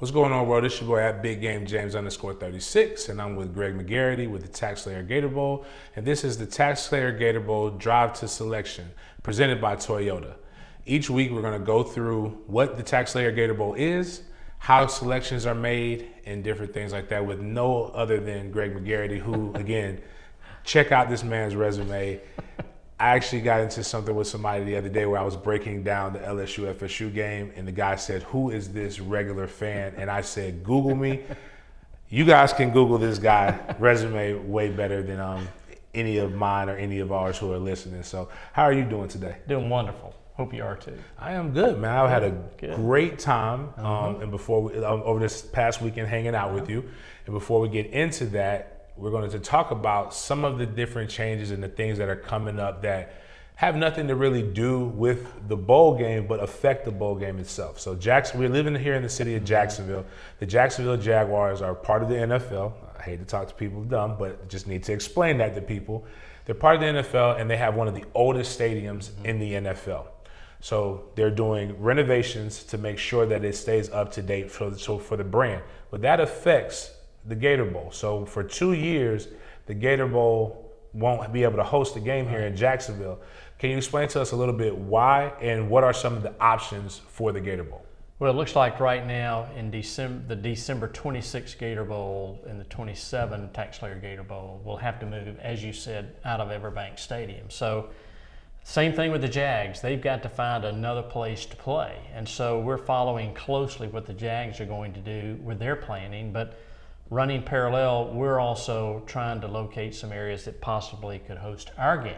What's going on, world? It's your boy at Big Game James _36, and I'm with Greg Mcgarity with the TaxSlayer Gator Bowl, and this is the TaxSlayer Gator Bowl Drive to Selection, presented by Toyota. Each week, we're going to go through what the TaxSlayer Gator Bowl is, how selections are made, and different things like that with no other than Greg Mcgarity, who, again, check out this man's resume. I actually got into something with somebody the other day where I was breaking down the LSU FSU game, and the guy said, "Who is this regular fan?" And I said, "Google me." You guys can Google this guy resume way better than any of mine or any of ours who are listening. So how are you doing today? Doing wonderful. Hope you are too. I am good, man. I've had a great time and before we, over this past weekend hanging out with you. And before we get into that, we're going to talk about some of the different changes and the things that are coming up that have nothing to really do with the bowl game, but affect the bowl game itself. So we're living here in the city of Jacksonville. The Jacksonville Jaguars are part of the NFL. I hate to talk to people dumb, but just need to explain that to people. They're part of the NFL, and they have one of the oldest stadiums in the NFL. So they're doing renovations to make sure that it stays up to date for the brand. But that affects the Gator Bowl. So for 2 years, the Gator Bowl won't be able to host a game here in Jacksonville. Can you explain to us a little bit why and what are some of the options for the Gator Bowl? Well, it looks like right now in December, the December 26 Gator Bowl and the 27 TaxSlayer Gator Bowl will have to move, as you said, out of Everbank Stadium. So same thing with the Jags. They've got to find another place to play. And so we're following closely what the Jags are going to do with their planning. But running parallel, we're also trying to locate some areas that possibly could host our game.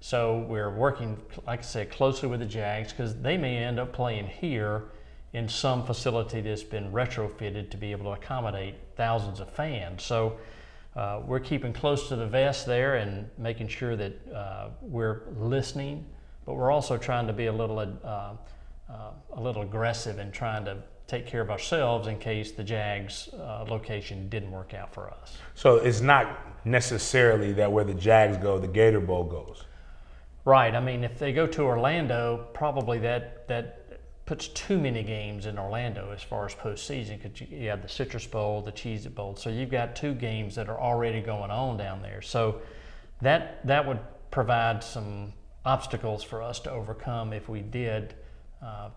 So we're working, like I said, closely with the Jags because they may end up playing here in some facility that's been retrofitted to be able to accommodate thousands of fans. So we're keeping close to the vest there and making sure that we're listening, but we're also trying to be a little aggressive and trying to take care of ourselves in case the Jags location didn't work out for us. So it's not necessarily that where the Jags go, the Gator Bowl goes. Right. I mean, if they go to Orlando, probably that puts too many games in Orlando as far as postseason, because you have the Citrus Bowl, the Cheez-It Bowl. So you've got 2 games that are already going on down there. So that would provide some obstacles for us to overcome if we did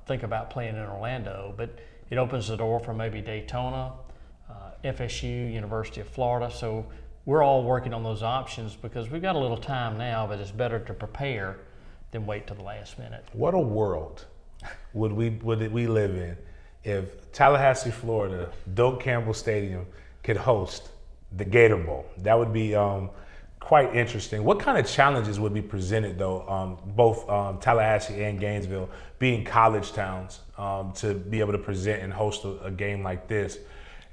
think about playing in Orlando. But it opens the door for maybe Daytona, FSU, University of Florida. So we're all working on those options because we've got a little time now, but it's better to prepare than wait till the last minute. What a world would we live in if Tallahassee, Florida, Doak Campbell Stadium could host the Gator Bowl? That would be quite interesting. What kind of challenges would be presented, though, both Tallahassee and Gainesville being college towns, to be able to present and host a game like this?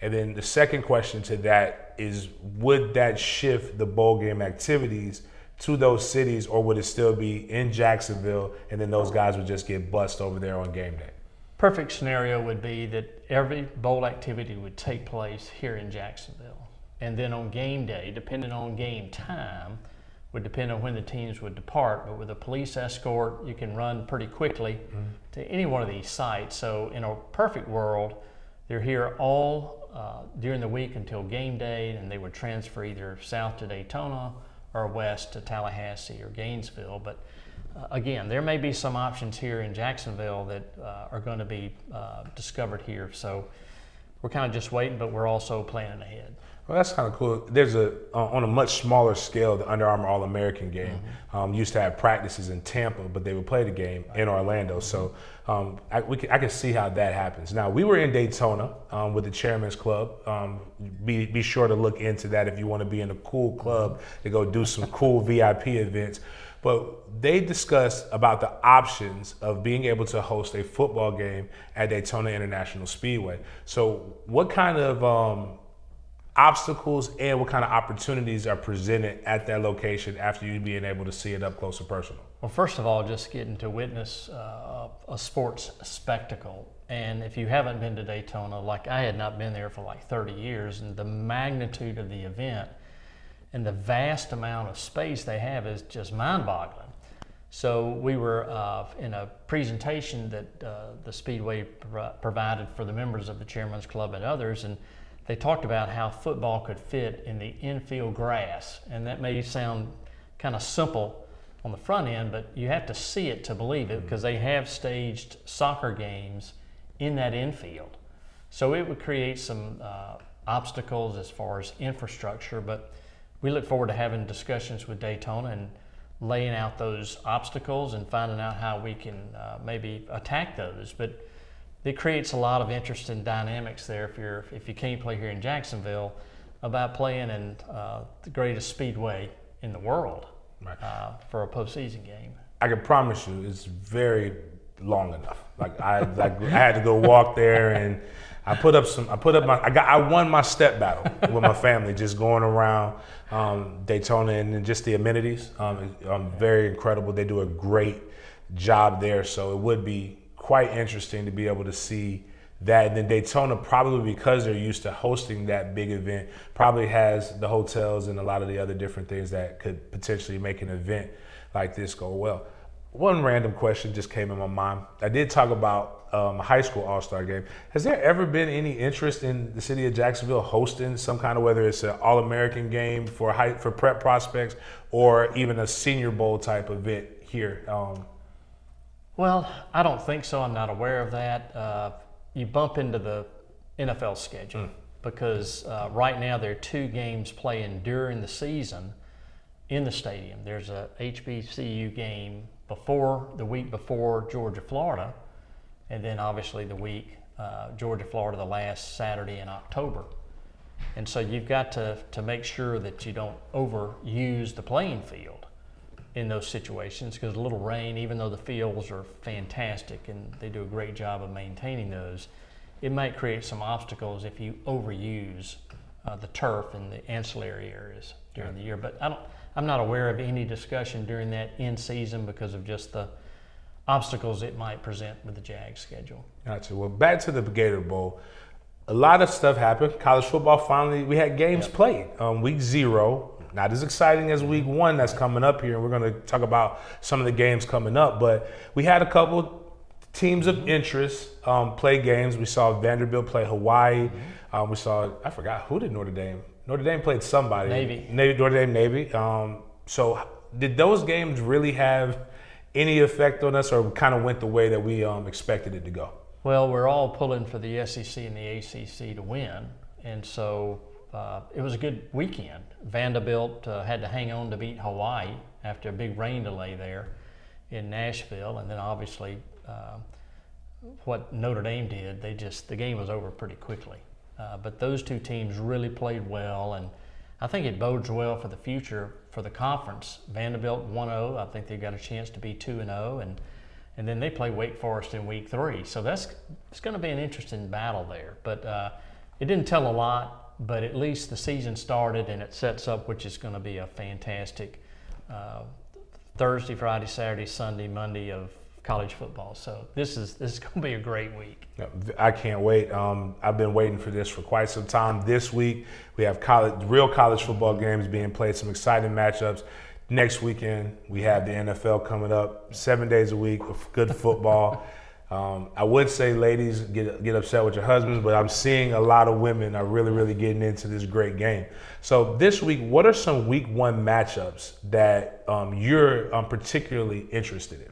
And then the second question to that is, would that shift the bowl game activities to those cities, or would it still be in Jacksonville and then those guys would just get bussed over there on game day? Perfect scenario would be that every bowl activity would take place here in Jacksonville. And then on game day, depending on game time, would depend on when the teams would depart. But with a police escort, you can run pretty quickly to any one of these sites. So in a perfect world, they're here all during the week until game day, and they would transfer either south to Daytona or west to Tallahassee or Gainesville. But again, there may be some options here in Jacksonville that are going to be discovered here. So we're kind of just waiting, but we're also planning ahead. Well, that's kind of cool. There's on a much smaller scale, the Under Armour All-American game used to have practices in Tampa, but they would play the game in Orlando. So I can see how that happens. Now, we were in Daytona with the Chairman's Club. Be sure to look into that if you want to be in a cool club to go do some cool VIP events. But they discussed about the options of being able to host a football game at Daytona International Speedway. So what kind of obstacles and what kind of opportunities are presented at that location after you being able to see it up close and personal? Well, first of all, just getting to witness a sports spectacle. And if you haven't been to Daytona, like I had not been there for like 30 years, and the magnitude of the event and the vast amount of space they have is just mind-boggling. So we were in a presentation that the Speedway provided for the members of the Chairman's Club and others, and they talked about how football could fit in the infield grass. And that may sound kind of simple on the front end, but you have to see it to believe it, because they have staged soccer games in that infield. So it would create some obstacles as far as infrastructure, but we look forward to having discussions with Daytona and laying out those obstacles and finding out how we can maybe attack those. But it creates a lot of interesting dynamics there if you can't play here in Jacksonville, about playing in the greatest speedway in the world, right, for a postseason game. I can promise you it's very long enough. I had to go walk there, and I won my step battle with my family, just going around Daytona, and just the amenities. Very incredible. They do a great job there, so it would be quite interesting to be able to see that. And then Daytona, probably because they're used to hosting that big event, probably has the hotels and a lot of the other different things that could potentially make an event like this go well. One random question just came in my mind. I did talk about a high school all-star game. Has there ever been any interest in the city of Jacksonville hosting some kind of, whether it's an all-American game for prep prospects or even a Senior Bowl type event here? Well, I don't think so. I'm not aware of that. You bump into the NFL schedule because right now there are 2 games playing during the season in the stadium. There's a HBCU game the week before Georgia-Florida, and then obviously the week Georgia-Florida, the last Saturday in October. And so you've got to make sure that you don't overuse the playing field in those situations, because a little rain, even though the fields are fantastic and they do a great job of maintaining those, it might create some obstacles if you overuse the turf and the ancillary areas during the year. But I'm not aware of any discussion during that in season because of just the obstacles it might present with the Jags schedule. Gotcha. Well, back to the Gator Bowl. A lot of stuff happened. College football finally, we had games played. Week 0, not as exciting as week 1 that's coming up here, and we're going to talk about some of the games coming up. But we had a couple teams of interest play games. We saw Vanderbilt play Hawaii. We saw, I forgot, who did Notre Dame? Notre Dame played somebody. Navy. Notre Dame, Navy. So did those games really have any effect on us, or kind of went the way that we expected it to go? Well, we're all pulling for the SEC and the ACC to win, and so it was a good weekend. Vanderbilt had to hang on to beat Hawaii after a big rain delay there in Nashville, and then obviously what Notre Dame did, the game was over pretty quickly. But those 2 teams really played well, and I think it bodes well for the future for the conference. Vanderbilt 1-0, I think they've got a chance to be 2-0, and then they play Wake Forest in week 3. So it's going to be an interesting battle there. But it didn't tell a lot, but at least the season started, and it sets up, which is going to be a fantastic Thursday, Friday, Saturday, Sunday, Monday of college football. So this is going to be a great week. I can't wait. I've been waiting for this for quite some time. This week we have real college football games being played, some exciting matchups. Next weekend we have the NFL coming up, 7 days a week of good football. I would say, ladies, get upset with your husbands, but I'm seeing a lot of women are really, really getting into this great game. So this week, what are some week 1 matchups that you're particularly interested in?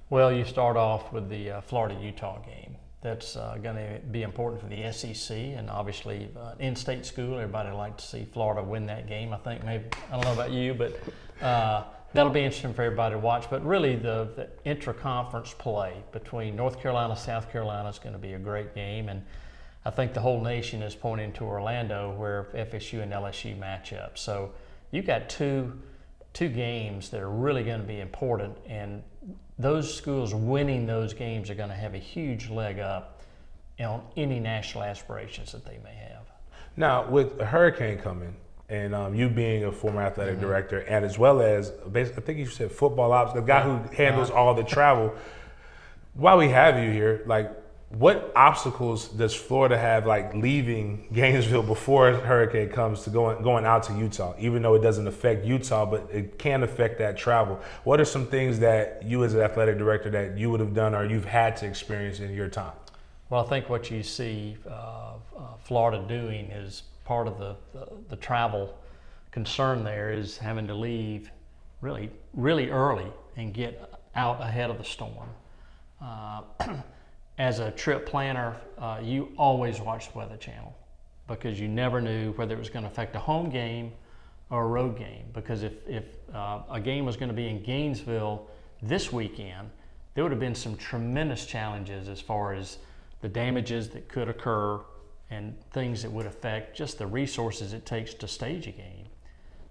Well, you start off with the Florida-Utah game. That's going to be important for the SEC, and obviously in-state school, everybody would like to see Florida win that game. I think maybe, I don't know about you, but that'll be interesting for everybody to watch. But really the intra-conference play between North Carolina, South Carolina is going to be a great game, and I think the whole nation is pointing to Orlando where FSU and LSU match up. So you've got two games that are really going to be important, and those schools winning those games are going to have a huge leg up on any national aspirations that they may have. Now, with a hurricane coming, and you being a former athletic director, and as well as, basically, I think you said football ops, the guy who handles all the travel, while we have you here, like, what obstacles does Florida have, like leaving Gainesville before a hurricane comes, to going out to Utah, even though it doesn't affect Utah, but it can affect that travel? What are some things that you as an athletic director that you would have done or you've had to experience in your time? Well, I think what you see Florida doing is part of the travel concern there is having to leave really, really early and get out ahead of the storm. As a trip planner, you always watch the Weather Channel because you never knew whether it was going to affect a home game or a road game. Because if a game was going to be in Gainesville this weekend, there would have been some tremendous challenges as far as the damages that could occur and things that would affect just the resources it takes to stage a game.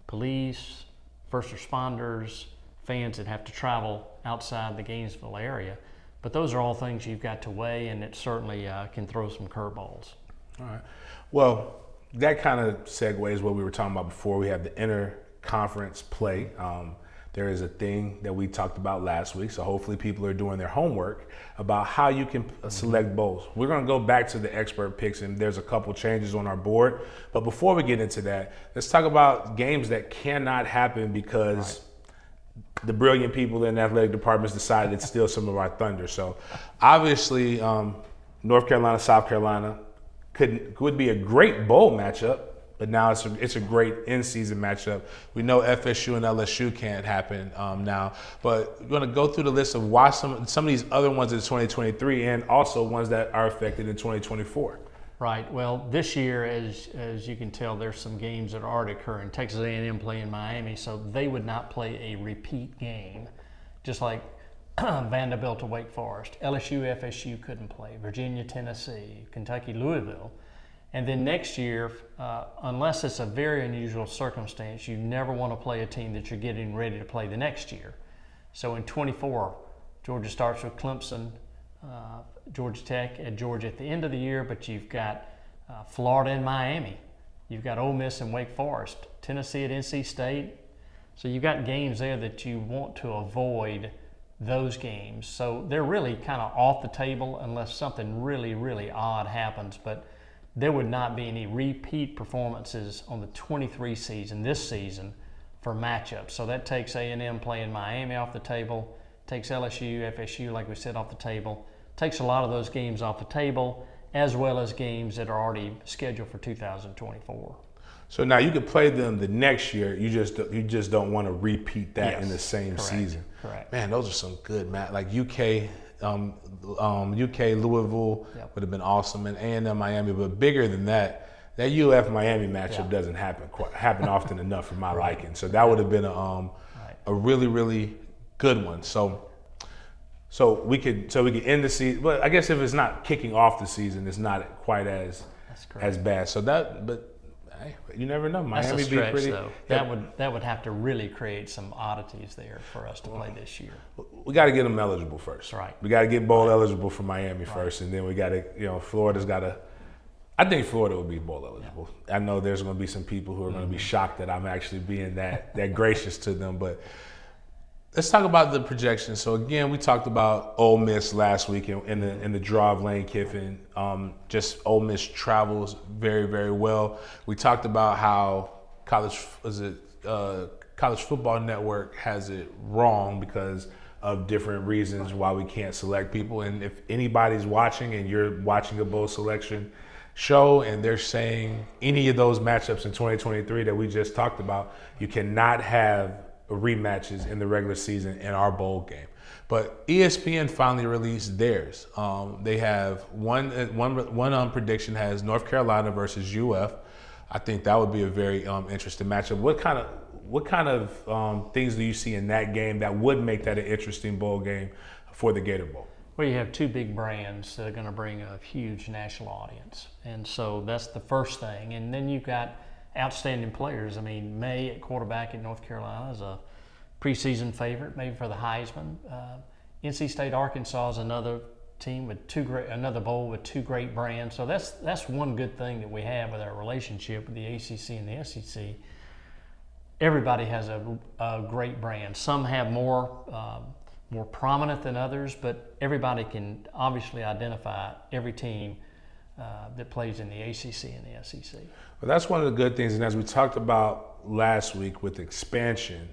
Police, first responders, fans that have to travel outside the Gainesville area. But those are all things you've got to weigh, and it certainly can throw some curveballs. All right. Well, that kind of segues what we were talking about before. We have the inter-conference play. There is a thing that we talked about last week, so hopefully people are doing their homework about how you can select bowls. We're going to go back to the expert picks, and there's a couple changes on our board. But before we get into that, let's talk about games that cannot happen because the brilliant people in the athletic departments decided to steal some of our thunder. So obviously, North Carolina, South Carolina could be a great bowl matchup, but now it's a great in-season matchup. We know FSU and LSU can't happen now, but we're going to go through the list of why some of these other ones in 2023 and also ones that are affected in 2024. Right. Well, this year, as you can tell, there's some games that are already occurring. Texas A&M playing Miami, so they would not play a repeat game, just like Vanderbilt to Wake Forest. LSU, FSU couldn't play. Virginia, Tennessee, Kentucky, Louisville. And then next year, unless it's a very unusual circumstance, you never want to play a team that you're getting ready to play the next year. So in 24, Georgia starts with Clemson, Georgia Tech at Georgia at the end of the year, but you've got Florida and Miami. You've got Ole Miss and Wake Forest, Tennessee at NC State. So you've got games there that you want to avoid those games. So they're really kind of off the table unless something really, really odd happens. But there would not be any repeat performances on the 23 season, this season, for matchups. So that takes A&M playing Miami off the table, takes LSU, FSU, like we said, off the table, takes a lot of those games off the table, as well as games that are already scheduled for 2024. So now you could play them the next year. You just don't want to repeat that in the same season. Correct. Man, those are some good like UK Louisville would have been awesome, and A&M Miami. But bigger than that, that UF Miami matchup doesn't happen often enough for my liking. So that would have been a really, really good one. So we could end the season. But I guess if it's not kicking off the season, it's not quite as bad. So hey, you never know. Miami That's a stretch, be pretty. Though. That would have to really create some oddities there for us to play this year. We got to get them eligible first. That's right. We got to get bowl eligible for Miami first, and then we got to, Florida's got to. I think Florida will be bowl eligible. I know there's going to be some people who are going to be shocked that I'm actually being that gracious to them, but. Let's talk about the projections. So again, we talked about Ole Miss last week in the draw of Lane Kiffin. Just Ole Miss travels very, very well. We talked about how College Football Network has it wrong because of different reasons why we can't select people. And if anybody's watching and you're watching a bowl selection show and they're saying any of those matchups in 2023 that we just talked about, you cannot have rematches in the regular season in our bowl game. But ESPN finally released theirs. They have one prediction has North Carolina versus UF. I think that would be a very interesting matchup. What kind of things do you see in that game that would make that an interesting bowl game for the Gator Bowl? Well, you have two big brands that are going to bring a huge national audience, and so that's the first thing. And then you've got outstanding players. I mean, May at quarterback at North Carolina is a preseason favorite, maybe for the Heisman. NC State, Arkansas is another team with another bowl with two great brands. So that's one good thing that we have with our relationship with the ACC and the SEC. Everybody has a great brand. Some have more more prominent than others, but everybody can obviously identify every team that plays in the ACC and the SEC. Well, that's one of the good things, and as we talked about last week with expansion,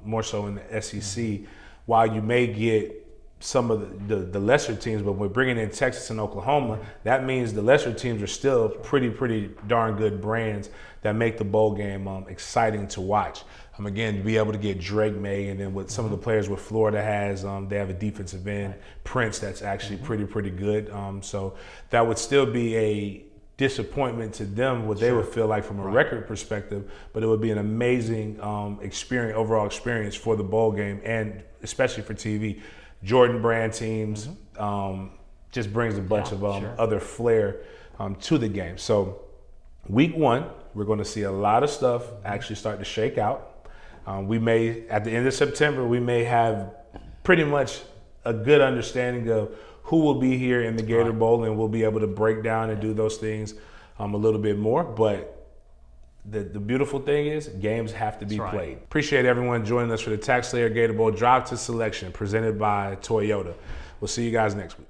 more so in the SEC, while you may get some of the lesser teams, but we're bringing in Texas and Oklahoma, that means the lesser teams are still pretty darn good brands that make the bowl game exciting to watch. Again, to be able to get Drake May, and then with some of the players what Florida has, they have a defensive end, Prince, that's actually pretty good. So that would still be a disappointment to them, what they would feel like from a record perspective, but it would be an amazing experience, overall experience for the bowl game, and especially for TV. Jordan brand teams just brings a bunch of other flair to the game. So week 1, we're going to see a lot of stuff actually start to shake out. We may, at the end of September, we may have pretty much a good understanding of who will be here in the Gator Bowl, and we'll be able to break down and do those things a little bit more. But the beautiful thing is games have to be played. Appreciate everyone joining us for the TaxSlayer Gator Bowl Drive to Selection presented by Toyota. We'll see you guys next week.